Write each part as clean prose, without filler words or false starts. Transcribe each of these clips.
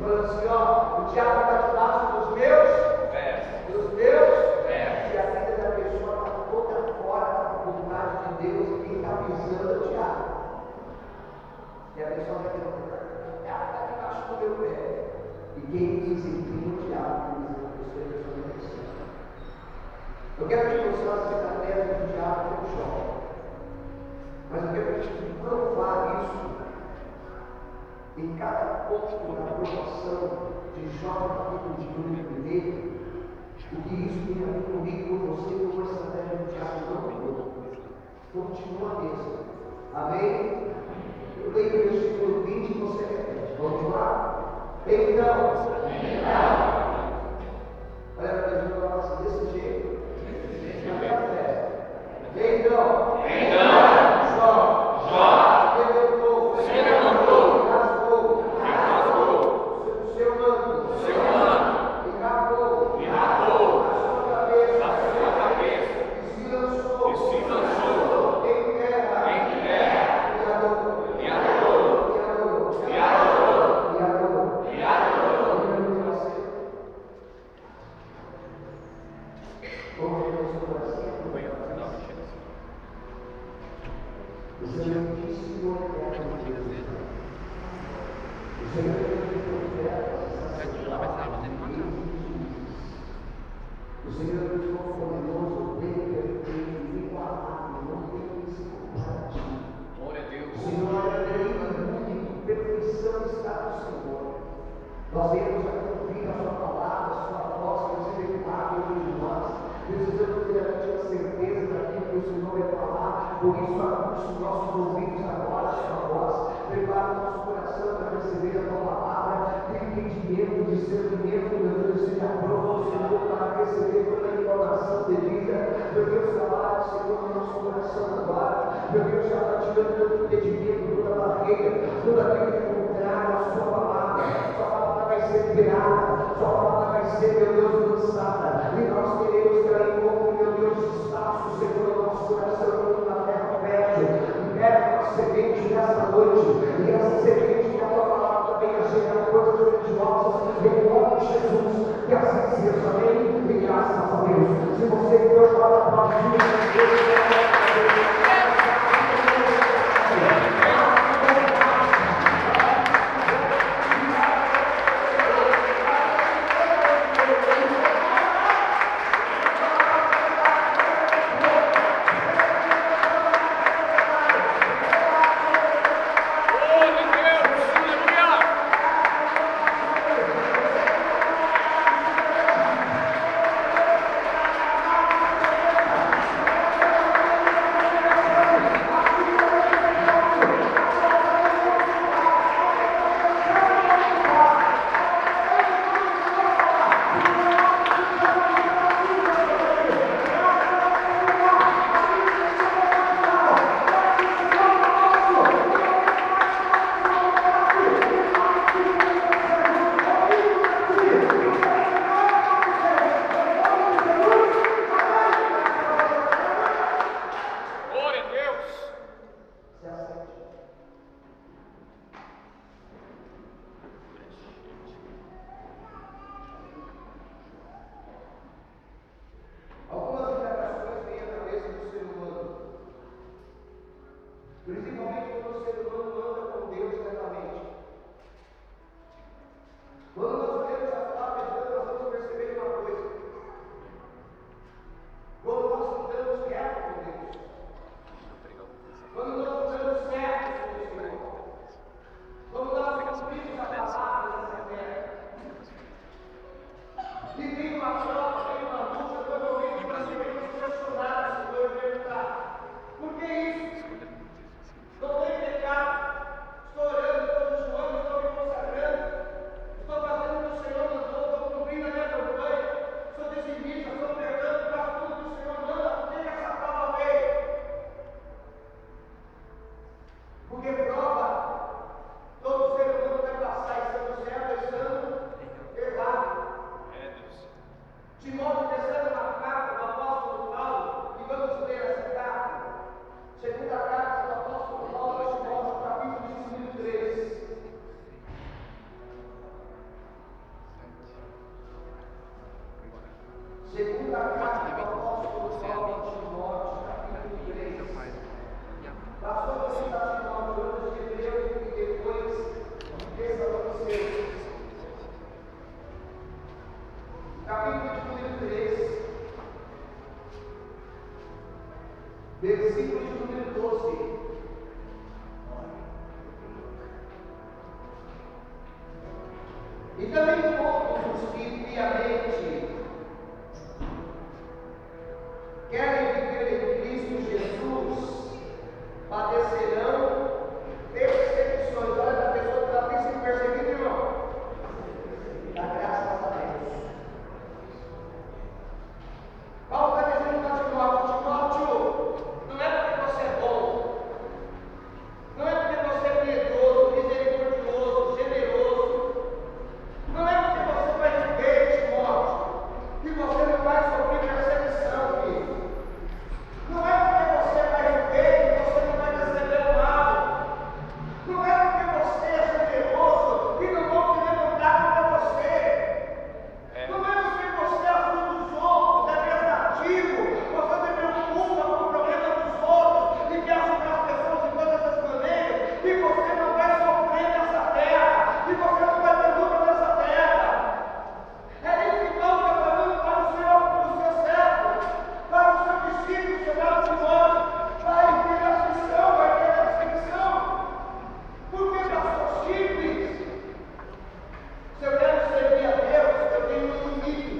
Falando assim, ó, o diabo está debaixo dos meus pé, só vai ter está debaixo do meu pé. E quem desempenha o diabo, eu quero que você faça estratégia do diabo que eu jogo. Mas eu quero te provar isso em cada ponto da provação de Jó, capítulo de número 1, o que isso tem a ver comigo, com você, com a estratégia do diabo não mudou. Continua a mesma. Amém? Eu leio o versículo 20 e você repete. Vamos lá? Então. Olha para mim e fala assim, desse jeito. Cadê a fé? Então. Jó se levantou, rasgou o seu manto, e rapou a sua cabeça, e se lançou em terra, e adorou. O Excelentíssimo Eterno de Deus, o Senhor dos profetas, o Senhor dos Todo-Poderoso, bem perfeito, inigualável, não tem que se comparar a ti. O Senhor é Deus único, perfeição está no Senhor. Nós temos aqui ouvir a sua palavra, a sua voz, que você tem pago de nós. Precisamos ter a certeza daquilo que o Senhor vai falar, por isso aguça os nossos ouvidos agora, a sua voz, prepara o nosso coração para receber a tua palavra, tem entendimento, discernimento, meu Deus, seja pronto, Senhor, para receber toda a informação devida, meu Deus, trabalha, Senhor, no nosso coração agora, meu Deus, já está tirando todo impedimento, toda barreira, tudo aquilo que é contrário à sua palavra vai ser liberada, sua palavra vai ser, meu Deus, lançada, e nós queremos ter aí como, meu Deus, espaço, Senhor, no nosso coração, na terra fértil, libera uma semente nessa noite, e essa semente que a tua palavra venha gerar coisas grandiosas, em nome de Jesus, que assim seja, amém, e graças a Deus. Se você Deus fala para a Versículo de número 12. E também todos os que piamente querem viver em Cristo Jesus padecerão perseguições. Olha para a pessoa que está sendo perseguida, irmão. Dá graças a Deus. Paulo está dizendo para Timóteo, não é porque você é bom, não é porque você é piedoso, misericordioso, generoso, não é porque você vai viver, Timóteo, que você não vai sofrer perseguição, filho. Não é porque você vai viver que você não vai receber o mal. Não é porque você é generoso que não vão se levantar contra você. Não é porque você ajuda os outros, é prestativo, você se preocupa com o problema dos outros e quer ajudar as pessoas de todas as maneiras, que você não vai sofrer nessa terra, que você não vai ter luta nessa terra. É isso que Paulo está falando para o seu servo, para o seu discípulo, chamado Timóteo. Vai ter aflição, vai ter perseguição. Por que, pastor? Simples. Se eu quero servir a Deus, eu tenho um inimigo.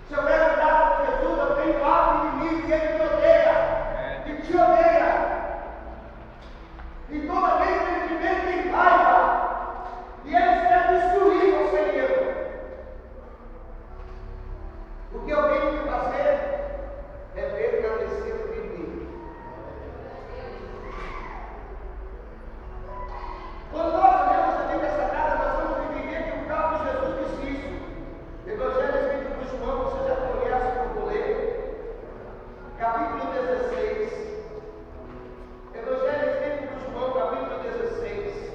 Se eu quero andar com Jesus, eu tenho algo inimigo e ele me odeia. E te odeia. E toda vez que ele te vê, ele tem raiva. E ele quer destruir você e eu. O que eu tenho que fazer é permanecer firme. Quando nós lemos a Bíblia Sagrada, nós vamos entender que o próprio Jesus disse isso. Evangelho escrito por João, você já conhece, eu vou ler. Capítulo 16. Evangelho escrito por João, capítulo 16.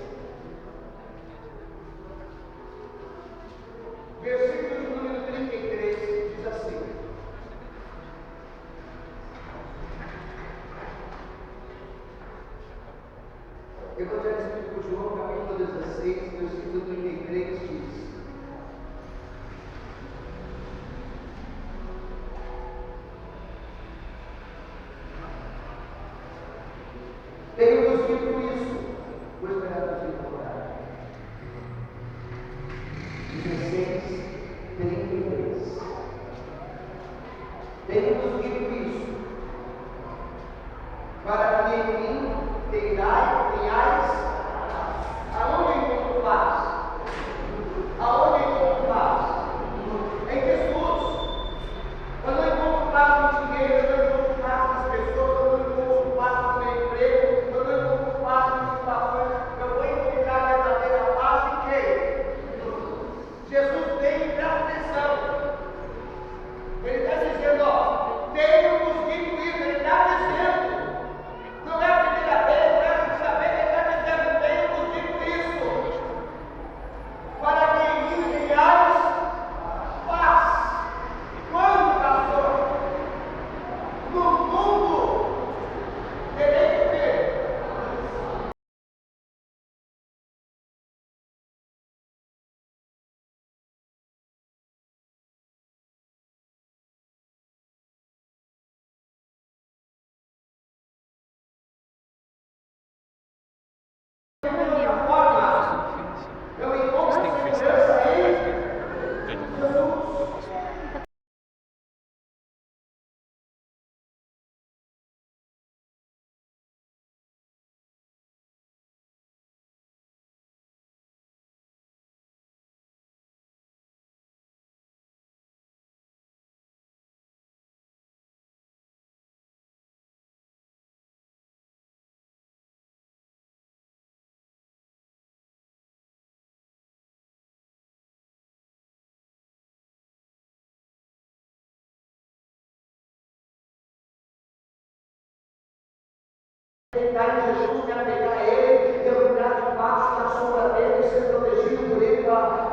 Versículo de número 33, diz assim. Evangelho escrito por João, capítulo 16, versículo 33, diz: Tenho-vos dito isso, vou esperar você encontrar. 16, 33. Tenho-vos dito isso, para que em mim tenhais aonde encontro paz? Aonde encontro paz? Em Jesus. Eu não encontro paz no dinheiro, eu não encontro paz nas pessoas, eu não encontro paz no meu emprego, eu não encontro paz nas situações. Eu vou encontrar a verdadeira paz em quem? Jesus tem, presta atenção. Ele está dizendo, ó, tenho-vos dito isso, ele está dizendo. Não é a primeira vez, não é a segunda vez, ele está dizendo, tenho-vos dito isso, para que em mim tenhais paz. Quando, pastor? No mundo tereis o quê? Deitar em Jesus, me apegar a Ele, eu entrar debaixo da sombra dele, ser protegido por Ele para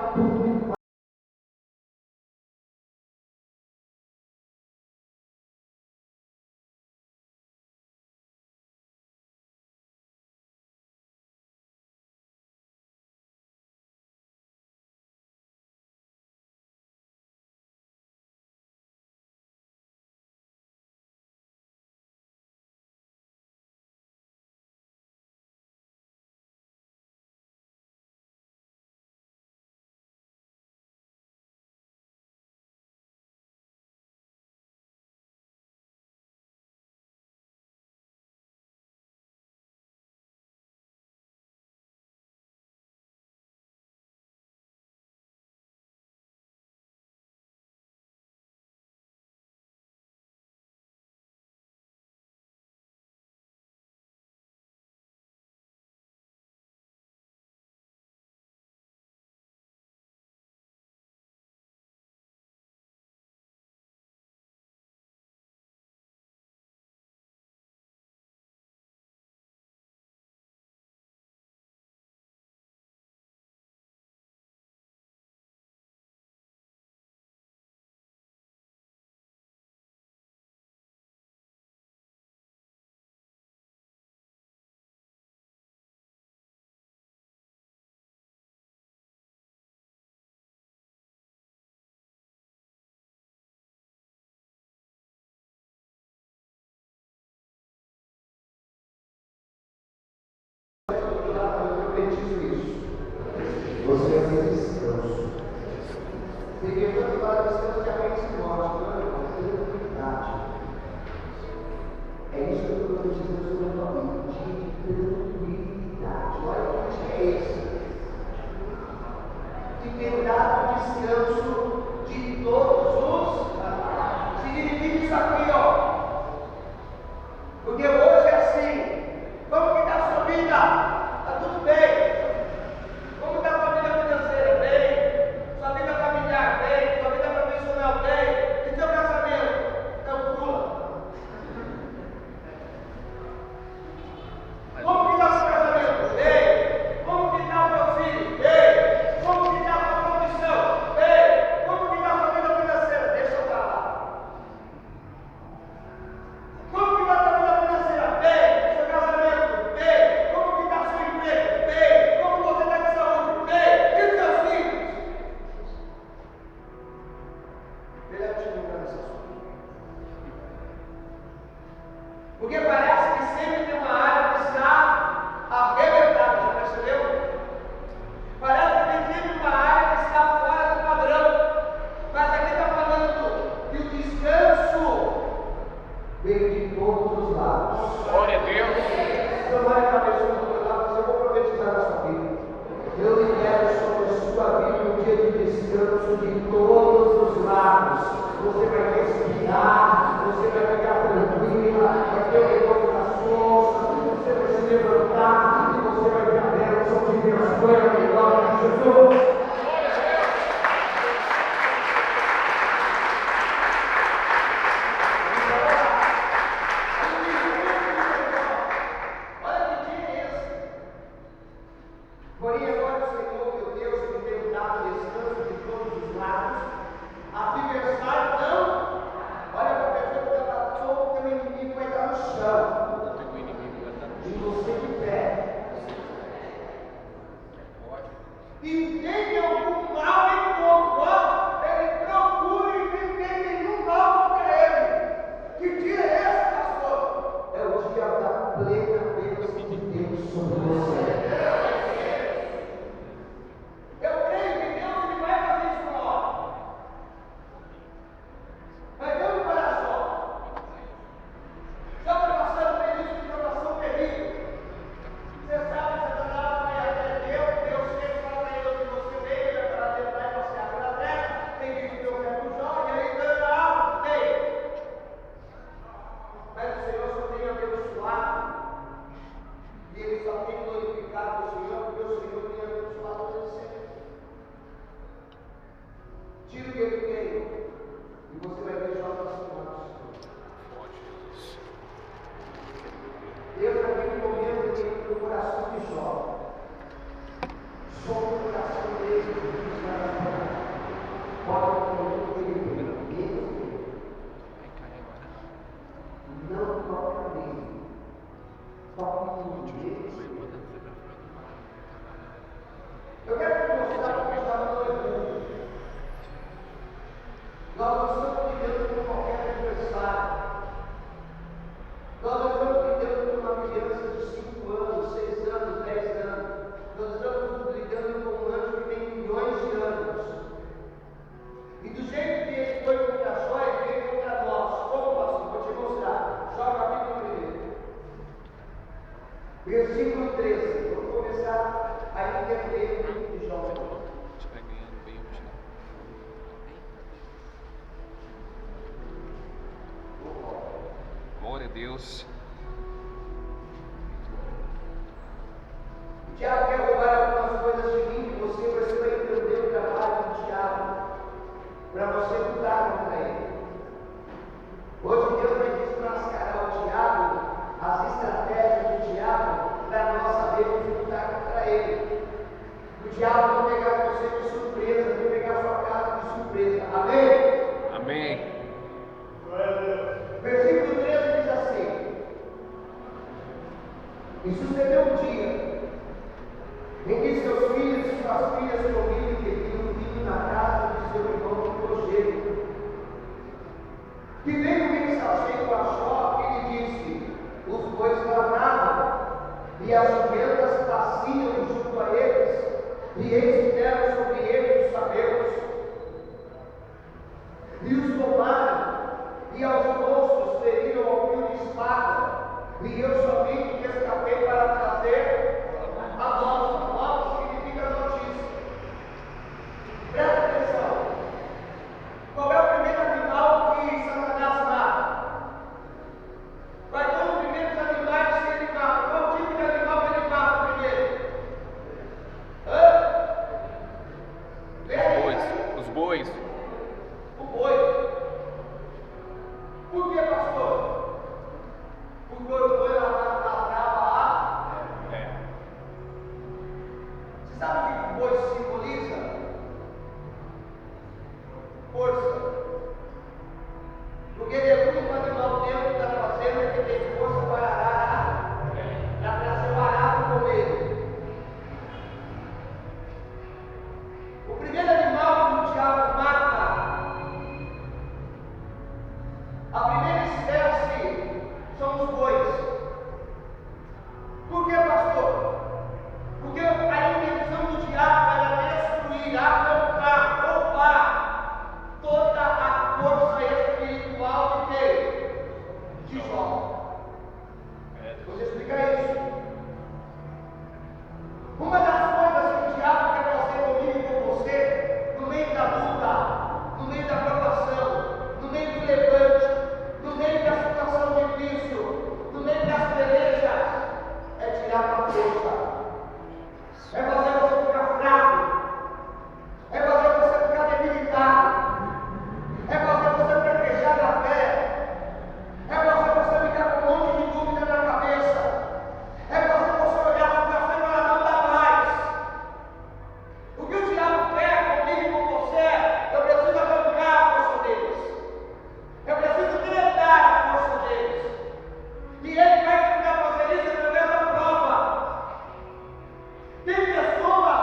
igreja fala descanso de aparência e morte, não é tranquilidade. É isso que eu estou dizendo sobre a tua vida, um dia de tranquilidade. Olha que dia é esse. De ter dado descanso de todos os. Significa isso aqui, ó. Porque hoje é assim. Como que está a sua vida? Está tudo bem. Como está a sua vida financeira? Bem. Sua vida familiar? Bem. Sua vida profissional? Bem. E seu casamento? Então pula. Como que está o seu casamento? Bem. Como que está o meu filho? Bem. Como que está a sua profissão? Bem. Como que está a sua vida financeira? Deixa eu falar. Como que está a sua vida financeira? Bem. Seu casamento? Bem. Como que está o seu emprego? Bem. Como você está de saúde? Bem. E os seus filhos? Melhor te lembrar desse assunto. Porque parece que sempre tem uma área que está arrebentada, já percebeu? Parece que tem sempre uma área que está fora do padrão. Mas aqui está falando que o descanso vem de todos os lados. Glória a Deus. Então vai a cabeça do teu lado, mas eu vou profetizar na sua vida. Eu libero sobre a sua vida um dia de descanso de todos os lados. Você vai respirar, você vai ficar tranquila, vai ter o retorno das forças, você vai se levantar e você vai ter a bênção de Deus. Glória em nome de Jesus. Olha que dia é esse. Porém, agora o Senhor, meu Deus, me deu dado descanso de todos os lados. Adversário não. Olha para a pessoa que está todo, teu inimigo vai estar no chão. E você de pé. E tem algum mal em corpo, ele procura e não tem nenhum mal contra ele. Que dia é esse, pastor? É o dia da plena bênção de Deus sobre você. Eu creio que Deus ele vai fazer isso na hora. Mas vamos parar só. Estamos passando um período de provação terrível. Você sabe que Satanás vai até Deus sempre fala para ele que você veio, ele vai para tentar e passear pela terra, tem que viver o verbo Jó, e aí dando a alma, tem. Mas o Senhor só tem abençoado, e ele só tem glorificado o Senhor, porque o Senhor tem abençoado você. Tira o que ele tem, e você vai ver Jó transformado. Deus, naquele momento, ele entra no coração de Jó. Só o coração dele que está na terra. Olha o que ele tem. Não toca nele. Toca no Deus. Eu quero te mostrar como está no mundo. Nós não estamos lidando com qualquer adversário. Nós não estamos lidando com uma criança de 5 anos, 6 anos, 10 anos. Nós estamos lidando com um anjo que tem milhões de anos. E do jeito que ele foi contra Jó, ele veio contra nós. Como, pastor? Vou te mostrar. Jó, capítulo 1. Versículo 13. Vamos começar a entender o livro de Jó. Glória a Deus. O diabo quer roubar algumas coisas de mim, de você vai entender o trabalho do diabo, para você lutar contra ele. Hoje Deus vai desmascarar o diabo, as estratégias do diabo, para nós sabermos lutar contra ele. O diabo não pegar você de surpresa, não pegar sua casa de surpresa. Amém? Amém. Versículo 13 diz assim: bois. O boi. Por que, pastor? Porque o boi lavrava a. Você sabe o que o boi simboliza? Força. Porque depois do animal tempo da fazenda que tem força para arar, para trazer o arado com ele. O primeiro animal que o diabo mata, a primeira espécie são os bois. Por que, pastor? Porque a intenção do diabo era destruir, arrancar, roubar toda a força espiritual de quem? De Jó. Vou explicar isso. Uma das coisas que o diabo quer fazer comigo e com você, no meio da luta, no meio da provação, no meio do levante, no meio da situação difícil, no meio das pelejas, é tirar a força. É fazer você ficar fraco. É fazer você ficar debilitado. É fazer você fraquejar na fé. É fazer você ficar com um monte de dúvida na cabeça. É fazer você olhar para você e falar, não dá mais. O que o diabo quer comigo e com você, eu preciso arrancar a força deles. Eu preciso deletar a força deles. E ele vai tentar fazer isso através da prova. Tem pessoas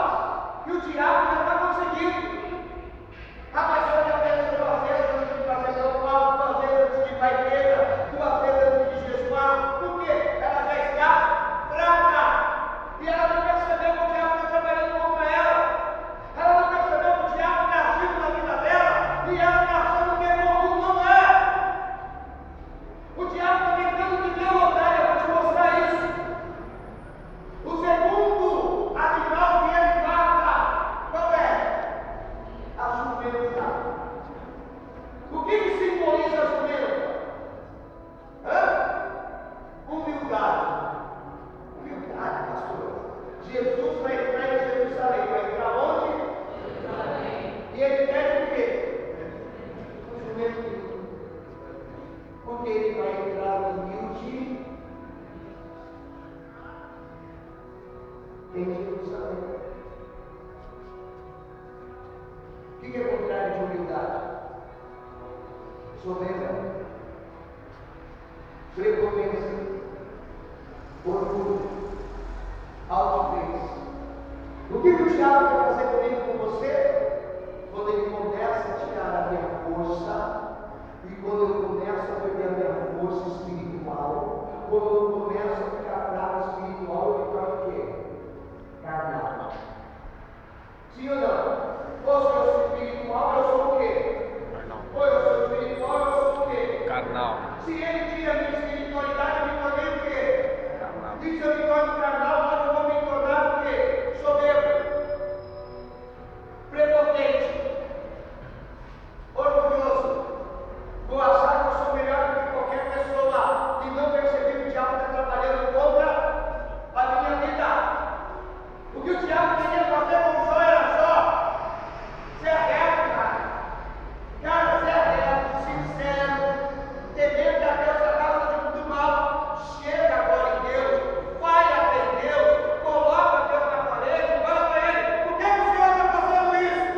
que o diabo já está conseguindo. A pessoa já pensa 2 vezes antes de fazer São Paulo, 2 vezes antes de ir para a igreja, 2 vezes antes de jejuar. Por quê? Ela já está fraca. E ela não percebeu que o diabo está trabalhando contra ela. Ela não percebeu que o diabo está agindo na vida dela. E ela está achando que é comum, não é. O diabo está tentando me derrotar, eu vou te mostrar isso. O segundo animal que ele mata, qual é? A jumenta. O que simboliza a jumenta? Humildade. Humildade, pastor. Jesus vai entrar em Jerusalém. Vai entrar onde? Jerusalém. E ele pede o quê? O jumento. Porque ele vai entrar humilde em Jerusalém. O que é o contrário de humildade? Soberba, prepotência, orgulho, altivez. O que o diabo quer fazer comigo e com você? Quando ele começa a tirar a minha força, e quando eu começo a perder a minha força espiritual, quando eu começo a ficar fraco espiritual, eu fico o quê? Carnal. Sim ou não? Ou se eu sou espiritual, eu sou o quê? Carnal. Ou eu sou espiritual, eu sou o quê? Carnal. Se ele tira a minha espiritualidade, eu me tornei o quê? Carnal. E se eu me torno carnal, logo eu vou me tornar o quê? Soberbo, prepotente, orgulhoso. Vou achar que eu sou melhor do que qualquer pessoa e não perceber que o diabo está trabalhando contra a minha vida. O que o diabo queria fazer com o Jó era só ser reto, cara. Cara, ser reto, sincero, temente a Deus a causa do mal. Chega agora em Deus, vai até Deus, coloca Deus na parede e fala para ele: por que o Senhor está fazendo isso?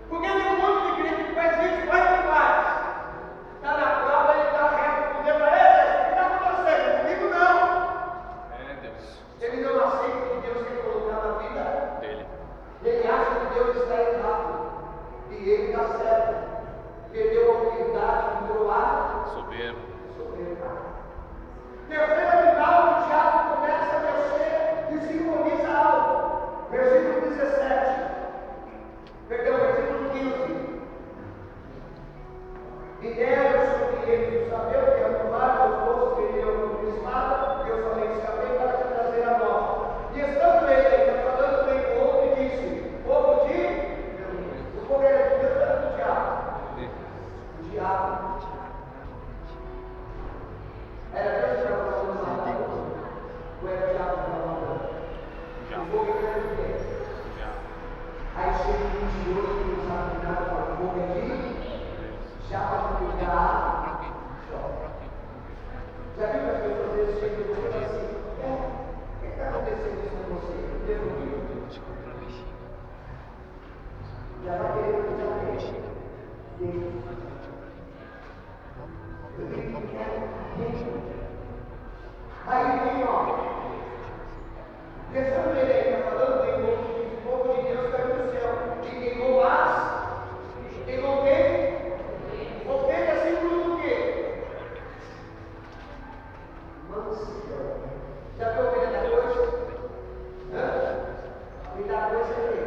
Porque tem um monte de crente que faz isso, faz o que faz. Está na prova, ele está reto com Deus. Para ele, o que está acontecendo? Comigo não. Deus. Ele não aceita o que Deus quer colocar na vida Dele. Ele acha que Deus está errado e ele está certo. Perdeu a humildade, virou a Soberbo. soberba. Terceiro animal, o diabo começa a mexer e simboliza algo. Versículo 17. Perdão, versículo 15. E deram sobre eles os sabeus que anularam os moços que iriam com espada, e eu somente escapei para te trazer a nova. E estando ele ainda falando bem com o outro, e disse: povo de o povo era de Deus, era do diabo. O diabo. Era Deus que estava falando Já vai querer que já tem. Aí tem, ó. Pensando nele aí, está falando, tem um povo de Deus caiu do céu. E queimou queimou o quê? Ovelha símbolo do quê? Mansidão. Já viu a ovelha da coisa? E da coisa é o quê?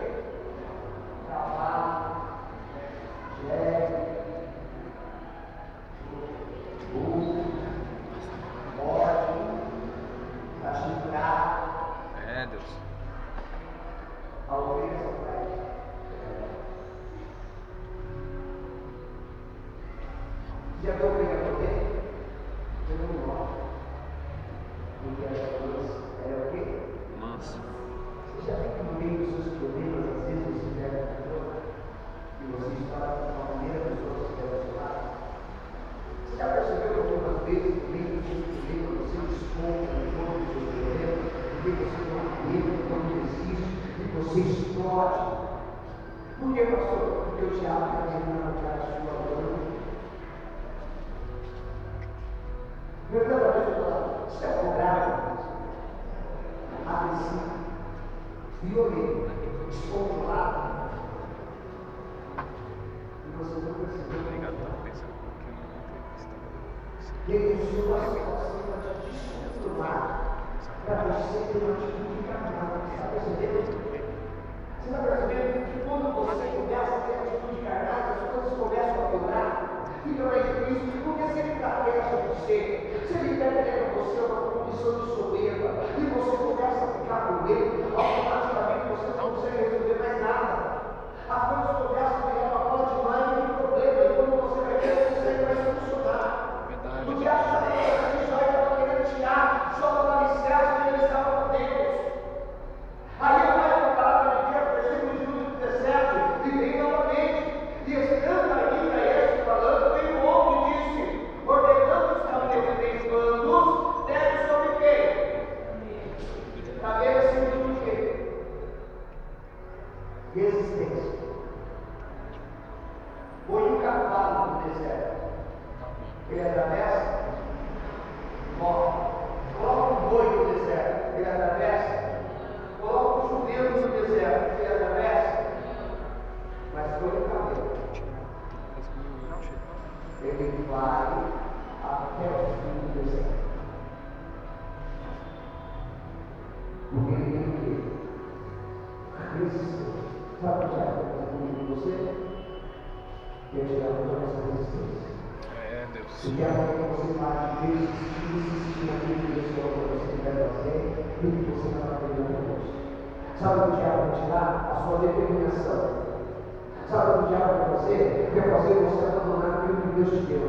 Cavalo, jegue, burro, bode, chifrado. É, Deus. A ovelha só faz. Já viu a ovelha correr? Ele não morre. Porque as coisas é o quê? Manso. Você já tem que no meio dos seus problemas, às vezes você pega a pessoa e você está com uma maneira que as pessoas se relacionar. Você já percebeu que algumas vezes no meio dos seus problemas você desconta no jogo dos seus problemas, porque você não acredita, não desiste e você explode? Por que, pastor? Porque o diabo está querendo arrancar a sua lâmina. Primeira vez que eu falo, você é cobrado, agressivo, violento, descontrolado, e você não percebeu. Obrigado, estava pensando um pouquinho na entrevista. Ele usou a situação para te descontrolar, para você ter uma atitude carnal. Você está percebendo? Você está percebendo que quando você começa a ter atitude carnal, as coisas começam a quebrar? Fica mais difícil, porque se ele está perto de você, se ele pega para você uma condição de soberba, e você começa a ficar com ele, automaticamente você não consegue resolver mais nada. As coisas começam a virar uma bola de mãe e um problema, e quando você vai ver, você consegue mais solucionar. O diabo sabe que Jó estava querendo tirar só para alicerce onde ele estava com Deus. Aí ele vai para a palavra de Deus, versículo de número 17, e vem novamente, e estando ainda este falando, veio o homem e disse, ordenando os camelos em bandos, deve sobre quem? Camelo é símbolo de quê? Resistência. Põe um cavalo no deserto, ele atravessa, morre. Coloca um boi no deserto, ele atravessa. Coloca um jumento no deserto, ele atravessa. Mas foi um camelo. Ele vai até o fim do deserto. Porque ele tem o quê? Resistência. Sabe o que é comigo você? Quer tirar toda essa resistência. É, Deus. Se quer que você vai insistir naquilo que Deus falou para você deve fazer, e que você não está perdendo a Deus. Sabe o que o diabo vai tirar? A sua determinação. Sabe o que o diabo quer fazer? Quer fazer você abandonar aquilo que Deus te deu.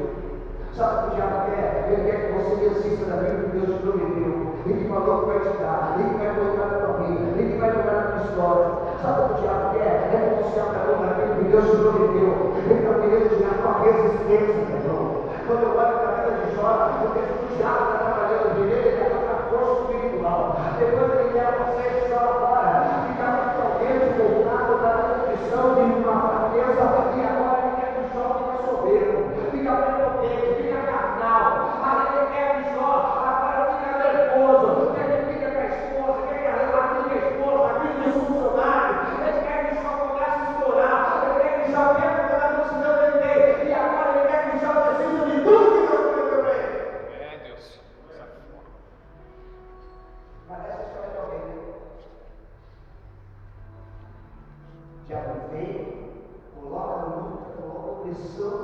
Sabe o que o diabo quer? Ele quer que você desista daquilo que Deus te prometeu. Ele falou que vai te dar, ele vai colocar na tua vida, ele vai mudar a tua história. Sabe o que o diabo quer? É que você agarrou naquilo que Deus te prometeu. Ele está querendo tirar a tua resistência, meu irmão. Quando eu olho para a vida de Jó, eu vejo que o diabo está trabalhando direito, ele está com a força espiritual. Depois ele quer você estar agora, ficar totalmente voltado para a condição de uma fraqueza, e agora ele quer que o Jó fique soberbo, fica prepotente, fica carnal. Aí ele quer que o Jó agora fica nervoso, quer que fique com a esposa, quer que arremate com a esposa, aquilo de funcionário, ele quer que o Jó comece a estourar, ele quer que o Jó perca toda a multidão dele tem, e agora ele quer que o Jó decida de tudo que Deus prometeu para ele. É, Deus. Parece a história de alguém, né? Diabo vem, coloca luta, coloca opressão,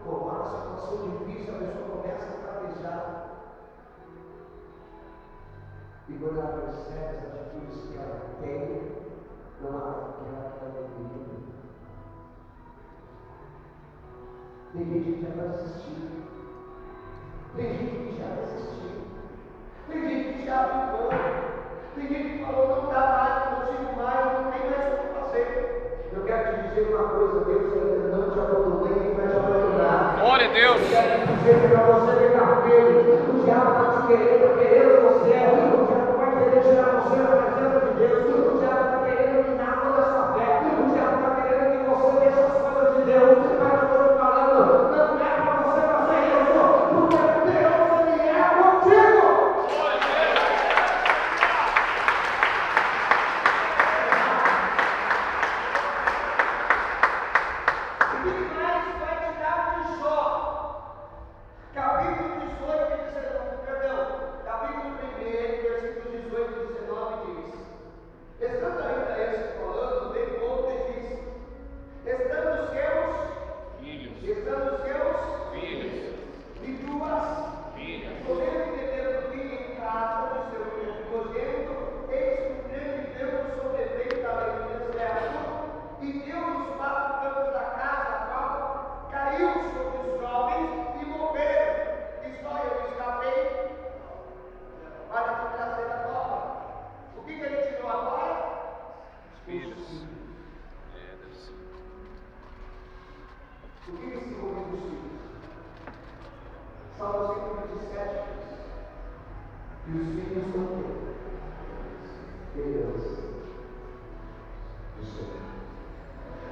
coloca a situação difícil, a pessoa começa a fraquejar. E quando ela percebe as atitudes que ela tem, não há aquela que ela deveria. Tem gente que já vai desistir. Tem gente que já desistiu. Tem gente que já ficou. Tem gente que falou, não dá mais, não consigo mais, não tem mais o que fazer. Eu quero te dizer uma coisa, Deus ainda não te abandonou e nem vai te abandonar. Glória a Deus. Eu quero te dizer que para você ficar firme, o diabo está te querendo você, o diabo vai querer tirar você da presença de Deus, o diabo está querendo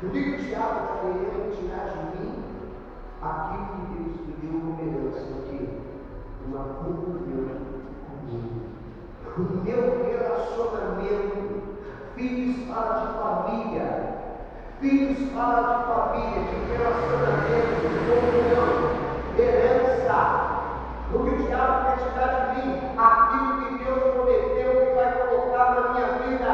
O que o diabo está querendo tirar de mim? Aquilo que Deus me deu como herança, o quê? Uma comunhão comigo. O meu relacionamento. Filhos fala de família. Filhos fala de família, de relacionamento, de comunhão, herança. O que o diabo quer tirar de mim? Aquilo que Deus prometeu que vai colocar na minha vida.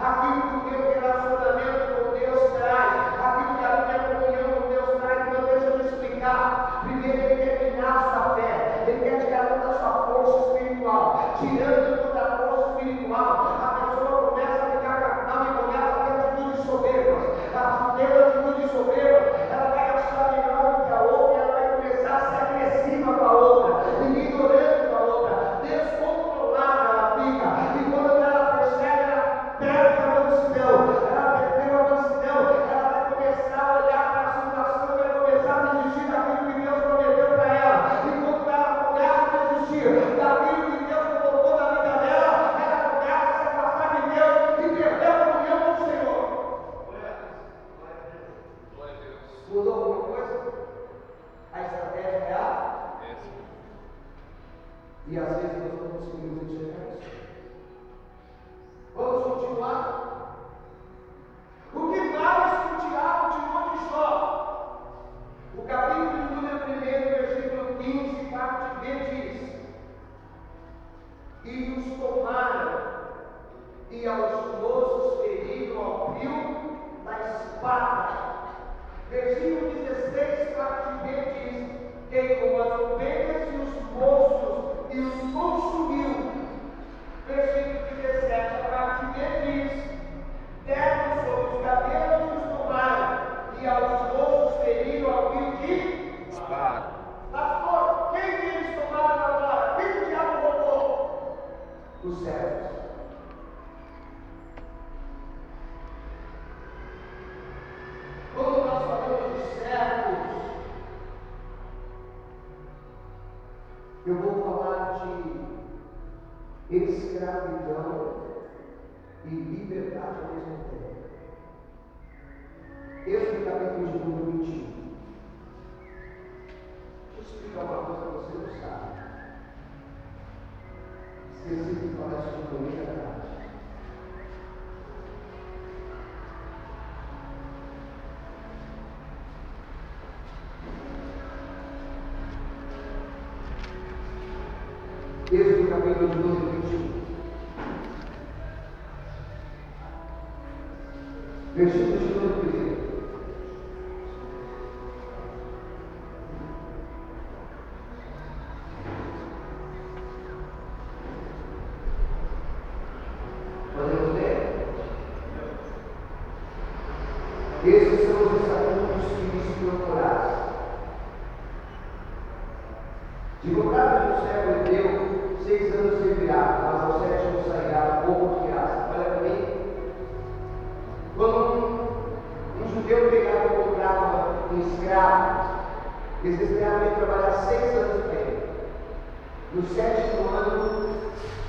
Aquilo que o meu relacionamento com Deus traz. Aquilo que a minha comunhão com Deus traz. Então deixa eu me explicar. Primeiro ele quer minar a sua fé. Ele quer tirar toda a sua força espiritual. Tirando toda a força espiritual, a pessoa começa a ficar carnal e começa a ter atitudes soberbas. A ter atitudes soberbas, ela vai achar melhor do que a outra, ela vai começar a ser agressiva com a outra, ignorante com a outra, descontrolada ela fica, e quando ela percebe, ela perde a mansidão, ela perdeu a mansidão, ela vai começar a olhar para a situação, vai começar a desistir daquilo que Deus prometeu para ela, e quando ela começa a desistir daquilo que Deus colocou na vida dela, ela começa a se afastar de Deus e perder a comunhão com o Senhor. Mudou alguma coisa? A estratégia é a? E às vezes nós não conseguimos enxergar isso. Vamos continuar. O que mais que o diabo tirou de Jó? O capítulo de número 1, versículo 15, parte B diz: E os tomaram, e aos moços feriram ao fio da espada. Versículo 16, parte B diz: Queimou as ovelhas e os moços e os consumiu. Versículo 17, parte B diz: Deram sobre os cabelos e os tomaram, e aos moços feriram ao fio de espada. Pastor, quem eles tomaram agora? Quem o diabo roubou? Os servos. Quando nós falamos de servos, eu vou falar de escravidão e liberdade ao mesmo tempo. Esse é o capítulo de número 21. Deixa eu explicar uma coisa que você não sabe. Esqueci de falar isso de domingo à tarde. Êxodo capítulo de número 21. Versículo de número 1. Podemos ler? Esses são os estatutos que lhes procuraste. De cobrados do céu hebreu, 6 anos servirá, mas ao 7º sairá o povo de graça. Olha para mim. Quando um judeu pegava e comprava um escravo, eles esperavam ele trabalhar 6 anos para ele. No 7º ano,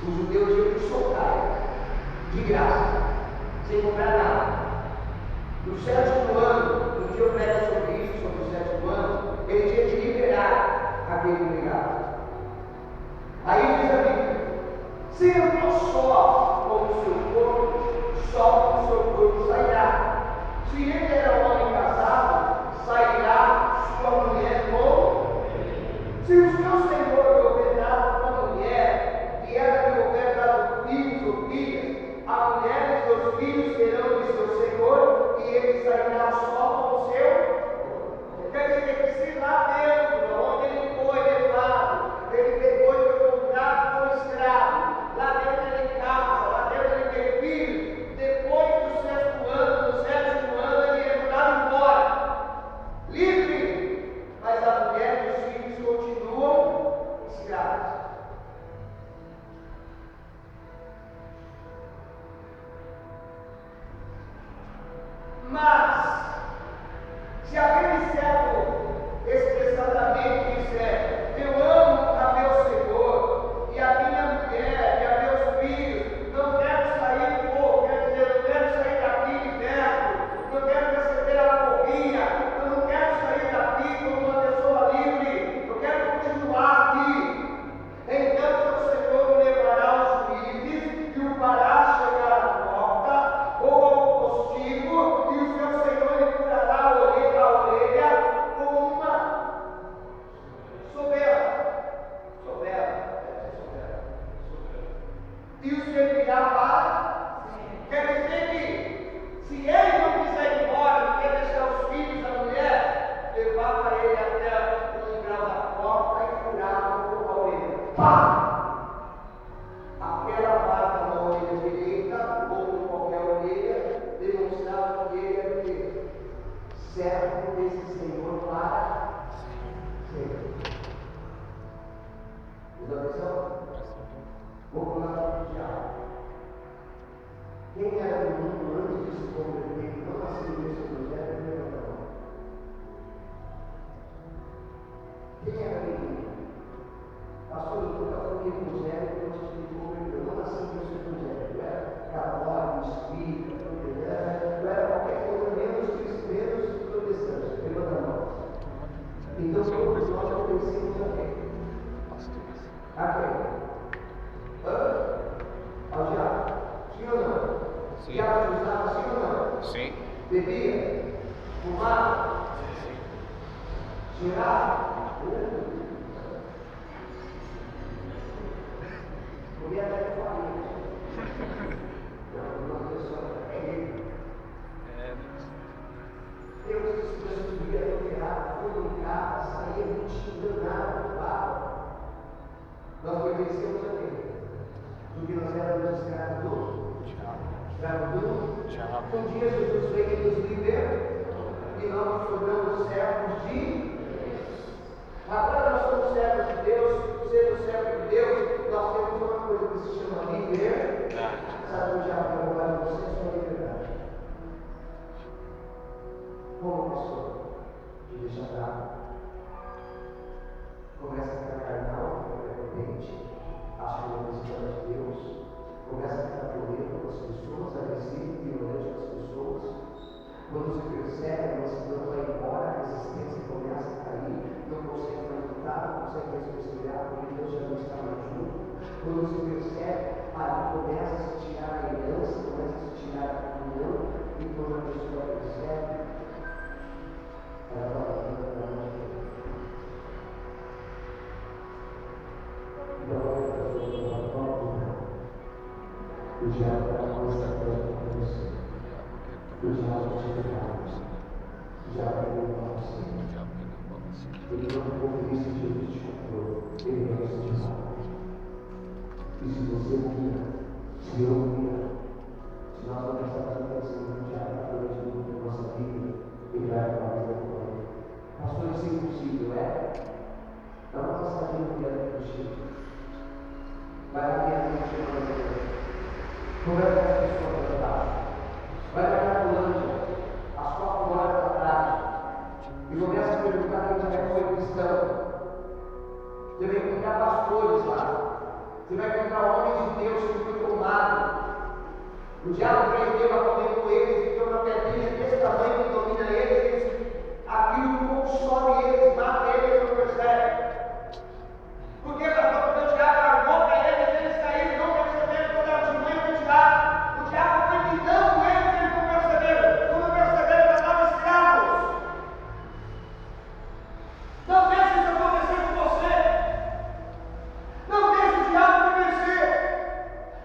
o judeu tinha que soltar ele, de graça, sem comprar nada. No 7º ano, no dia eu prego sobre isso, sobre o 7º ano, ele tinha que liberar aquele empregado. Aí diz a Bíblia: se eu não só com o seu corpo, só com o seu corpo sairá. Se ele era um homem casado, sairá sua mulher com ele. Se o seu Senhor lhe houver dado uma mulher, e ela lhe houver dado filhos ou filhas, a mulher e seus filhos serão de seu Senhor, e ele sairá só com o seu. Quer dizer que se lá dentro, onde ele foi levado, ele pegou e foi comprado como escravo, lá dentro ele casa, lá dentro ele tem filhos, depois do 6º ano, do 7º ano, ele é mandado embora, livre, mas a mulher e os filhos continuam escravos. Mas, se aquele servo expressadamente disser: eu amo a meu Senhor, e a minha mulher, e a meus filhos, não quero sair do fogo, quer dizer, não quero sair daqui de perto, não quero receber a Se ele não quiser ir embora, não quer deixar os filhos, a mulher, levava ele até um grau da porta e furava com a orelha. Pá! Aquela marca na orelha direita, ou em qualquer orelha, demonstrava que ele era o quê? Servo desse Senhor para sempre. Presta atenção? Vamos lá para o diálogo. Quem era do mundo antes de se converter, não nasceu nesse projeto, levanta a mão. Quem era menino? Pastor, eu nunca fui evangélico antes de me converter, não nasceu nesse projeto. Eu era católico, espírita, eu era qualquer coisa menos protestante. Levanta a mão. Então todos nós já conhecemos a quem? A quem? Ao diabo. Sim ou não? Sim. Diabo usava, sim ou não? Sim. Bebia? Fumava? Sim. Cheirava? Comia até com farinha. Não, uma pessoa é ele. Deus disse que Jesus via adulterar, fornicar, sair, mentir, enganar, roubar. Nós pertencemos a quem? Porque nós éramos escravos do diabo. Um dia Jesus veio nos libertar e nós nos tornamos servos de Deus. Agora nós somos servos de Deus, sendo servos de Deus, nós temos uma coisa que se chama liberdade. Sabe o diabo vai roubar de você a sua liberdade? Como pessoa que deixa bravo, começa a ficar carnal, prepotente, acha que não precisa de Deus, começa a ficar violento com as pessoas, agressivo, violento com as pessoas. Quando se percebe, a mansidão vai embora, a resistência começa a cair, não consegue mais lutar, não consegue mais perseverar, porque Deus já não está mais junto. Quando se percebe, ali começa a se tirar a herança, começa a se tirar a comunhão, e quando a pessoa percebe, ela vai ficando para onde quer. Então, o diabo está com essa coisa para você. O diabo te derrama. O diabo quer derrubar você. Ele não confia se Jesus te comprou. Ele vai se derramar. E se você ouvir, se eu ouvir, se nós não prestarmos atenção no diabo na frente da nossa vida, ele vai acabar com ele. Pastor, isso é impossível, é? Dá uma passadinha no diabo do Chico. Vai lá dentro do Chico. Conversa com as pessoas da tarde. Vai para a Colândia, às 4 horas da tarde, e começa a perguntar quem já foi cristão. Você vai encontrar pastores lá. Você vai encontrar homens de Deus que foi tomado. O diabo prendeu a comer com eles, e tem uma pedrinha desse tamanho que domina eles. Aquilo consome eles, mata eles, não percebe. Por que, pastor? Porque o diabo armou para eles caíram, não perceberam toda a artimanha do diabo. O diabo foi minando eles não perceberam. Quando perceberam, já estavam escravos. Não deixe isso acontecer com você. Não deixe o diabo te vencer.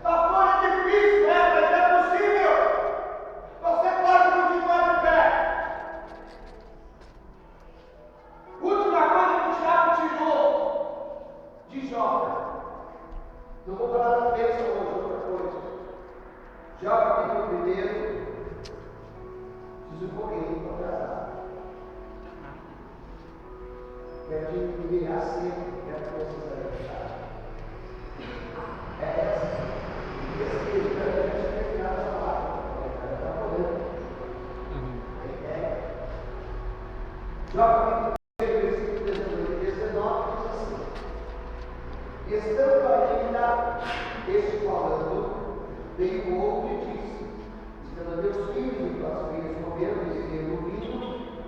Pastor, é difícil, mas é possível. Você pode continuar de pé. Última coisa que o diabo tirou de Jó. Não vou falar da bênção hoje, outra coisa. Jó capítulo 1. Preciso um pouquinho para atrasar. Quero te virar sempre, quero que vocês aí. É essa. Esse livro que a gente tem que falar. Está podendo. Jó capítulo 1, versículo 19 diz assim: estando ainda este falando, veio outro e disse: estando meus filhos e tuas filhas comendo e bebendo vinho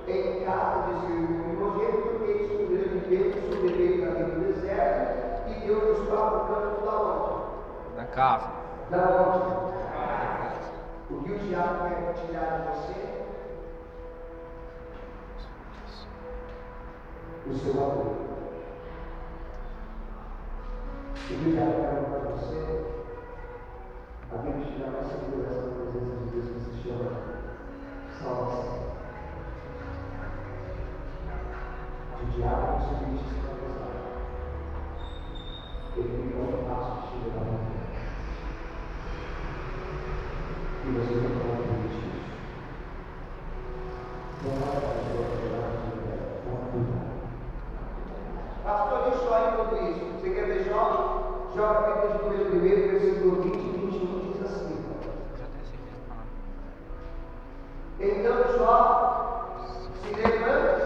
em casa de seu irmão primogênito, eis que um grande vento sobreveio dali do deserto e deu-nos para o canto da onde? Da casa. Da onde? O que o diabo quer tirar de você? O seu amor. O que o diabo quer para você? A Bíblia te dá mais segurança na presença de Deus que se chama Pastor, de Jó em tudo isso. Você quer ver Jó? Jó capítulo número 1, versículo 20 e 21 diz assim. Então Jó se levanta.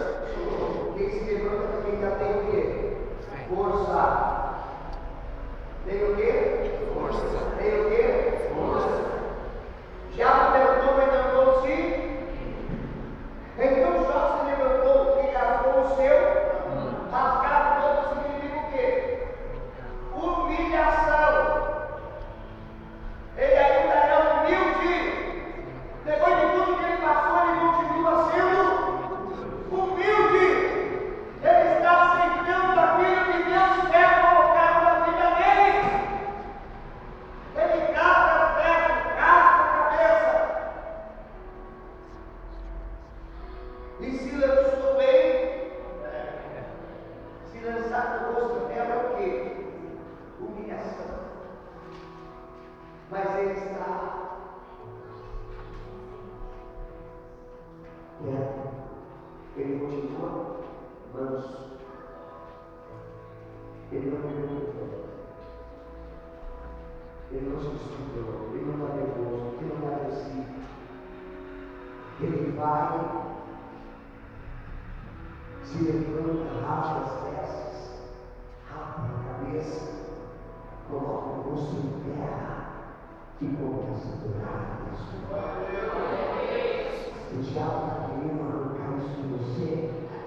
Quem se levanta também já tem o quê? Força. Tem o quê? Força. Tem o quê? Força. Já levantou, levantou-se. Então Jó se levantou e gastou o seu. Rasgar todo significa o quê? Humilhação. Ele ainda é humilde. Depois de tudo que ele passou, ele continua sendo humilde. Ele está aceitando aquilo que Deus quer colocar na vida dele. Ele rasga as pernas, rasga a cabeça. E se lançou bem. Se lançar no rosto dela é o quê? Humilhação. Mas ele está quieto. Ele continua manso. Ele não pergunta. Ele não se estudou. Ele não está nervoso. Ele não está agressivo. Ele vai, se levanta, rasga as vestes, rasga a cabeça, coloca o rosto em terra e começa a adorar a Deus. O diabo está querendo arrancar isso de você,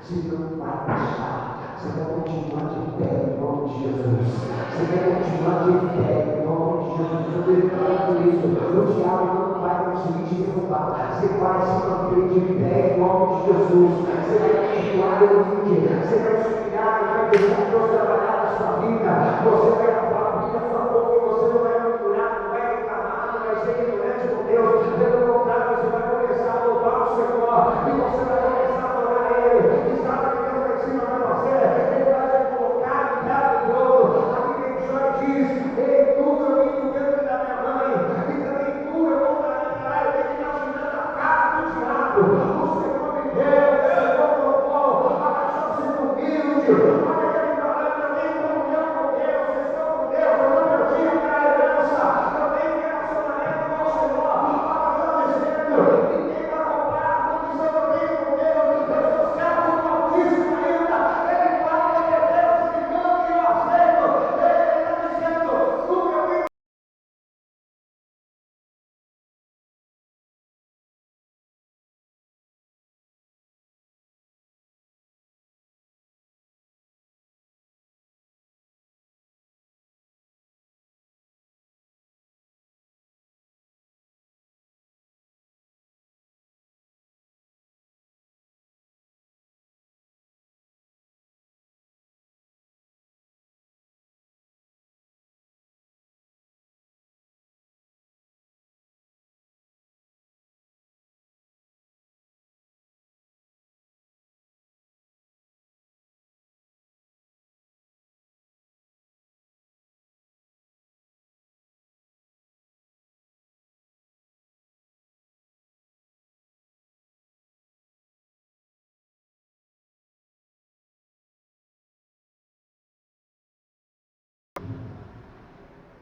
você não vai deixar. Você vai continuar de pé em nome de Jesus. Você vai continuar de pé em nome de Jesus. Eu declaro isso. O diabo não vai conseguir te derrubar. Você vai se manter de pé em nome de Jesus. Você vai continuar humilde. Você vai subir, vai deixar Deus trabalhar na sua vida. Você vai acabar a vida sua boca e você não vai murmurar, não vai reclamar, não vai ser ignorante com Deus. Pelo contrário, você vai começar a louvar o Senhor e você vai começar a adorar Ele. E sabe o que Deus vai ensinar para você? Ele vai te colocar em cada trono. Aqui em Jó diz: Ei, tu eu vim do ventre da minha mãe, e também tu eu vou dar. Eu tenho que imaginar a cara do diabo. O Senhor me deu, o Senhor colocou, a pessoa sendo humilde. Olha aquele trabalho também, comunhão com Deus, questão com Deus. Eu não perdi a minha herança, eu tenho relacionamento com o Senhor. Olha o que eu estou dizendo: ninguém vai roubar a condição que eu tenho com Deus. Eu sou servo do Altíssimo ainda. Ele fala que é Deus que manda e eu aceito. Ele está dizendo: tudo que eu tenho.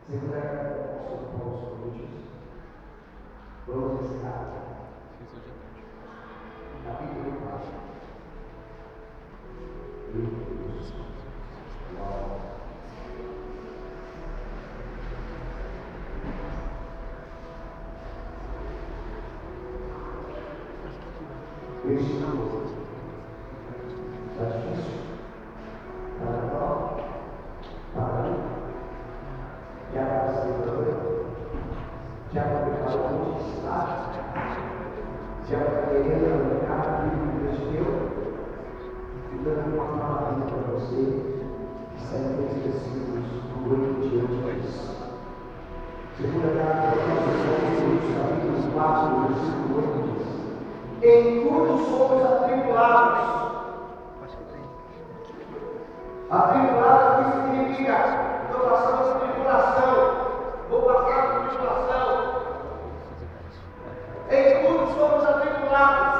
Segunda carta do apóstolo Paulo aos Coríntios, vamos encerrar. Capítulo 4. Versículo 12. Está difícil? Está legal? Para mim? Já passei por ele? Já preparou muito ensinar? Já está querendo arrancar aquilo que Deus deu? Dando uma palavra para você, que sai três versículos do 8 em diante. Segunda carta aos Coríntios, capítulo 4, versículo 8 diz: em tudo somos atribulados. Atribulado, o que significa? Estou passando por tribulação, vou passar por tribulação. Em tudo somos atribulados.